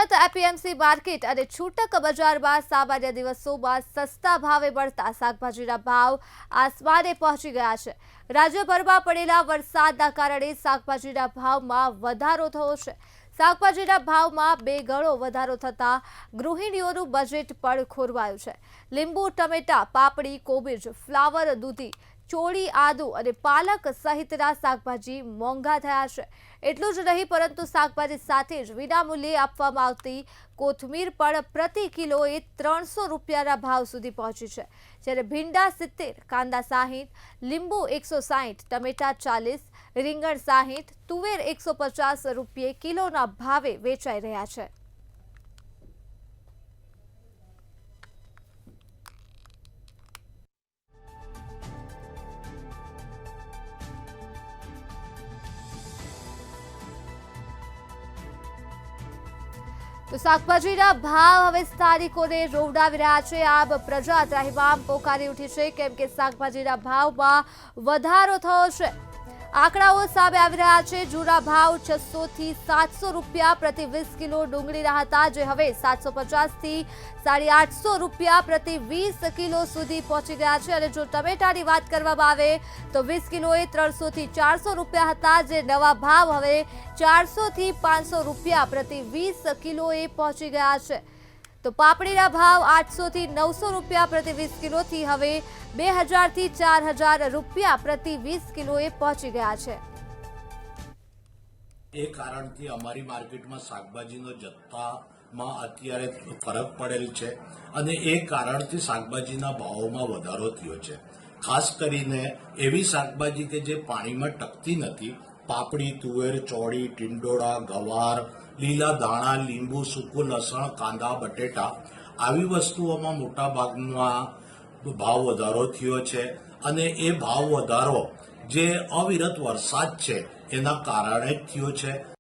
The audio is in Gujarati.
સુરત એપીએમસી માર્કેટ અને છૂટક બજારમાં સામાન્ય દિવસોમાં સસ્તા ભાવે મળતા શાકભાજીના ભાવ આસમાને પહોંચી ગયા છે। રાજ્યભરમાં પડેલા વરસાદના કારણે શાકભાજીના ભાવમાં વધારો થયો છે। શાકભાજીના ભાવમાં 2 ગણો વધારો થતા ગૃહિણીઓનું બજેટ પણ ખોરવાયું છે। લીંબુ, ટમેટા, પાપડી, કોબીજ, ફ્લાવર, દૂધી, ચોળી, આદુ અને પાલક સહિતના શાકભાજી મોંઘા થયા છે। એટલું જ નહીં પરંતુ શાકભાજી સાથે જ વિનામૂલ્યે આપવામાં આવતી કોથમીર પણ પ્રતિ કિલોએ 300 રૂપિયાના ભાવ સુધી પહોંચી છે। જ્યારે ભીંડા 70, કાંદા 60, લીંબુ 160, ટમેટા 40, રીંગણ 60, તુવેર 150 રૂપિયે કિલોના ભાવે વેચાઈ રહ્યા છે। તો શાકભાજીના ભાવ હવે સ્થાનિકોને રોવડાવી રહ્યા છે। આમ પ્રજા ત્રાહિમામ પોકારી ઉઠી છે કેમ કે શાકભાજીના ભાવમાં વધારો થયો છે। આંકડાઓ સામે આવી રહ્યા છે। જૂના ભાવ 600 થી 700 રૂપિયા પ્રતિ 20 કિલો ડુંગળીના હતા, જે હવે 750 થી 850 રૂપિયા પ્રતિ 20 કિલો સુધી પહોંચી ગયા છે। અને જો ટમેટાની વાત કરવામાં આવે તો 20 કિલોએ 300 થી 400 રૂપિયા હતા, જે નવા ભાવ હવે 400 થી 500 રૂપિયા પ્રતિ 20 કિલોએ પહોંચી ગયા છે। તો પાપડીના ભાવ 800 થી 900 રૂપિયા પ્રતિ 20 કિલોથી હવે 2000 થી 4000 રૂપિયા પ્રતિ 20 કિલોએ પહોંચી ગયા છે। એ કારણથી અમારી માર્કેટમાં શાકભાજીનો જથ્થામાં અત્યારે ફરક પડેલ છે અને એ કારણથી શાકભાજીના ભાવોમાં વધારો થયો છે। ખાસ કરીને એવી શાકભાજી કે જે પાણીમાં ટકતી નથી, પાપડી, તુવેર, ચોળી, ટીંડોળા, ગવાર, લીલા ધાણા, લીંબુ, સૂકું લસણ, કાંદા, બટેટા આવી વસ્તુઓમાં મોટા ભાગમાં ભાવ વધારો થયો છે। અને એ ભાવ વધારો જે અવિરત વરસાદ છે એના કારણે જ થયો છે।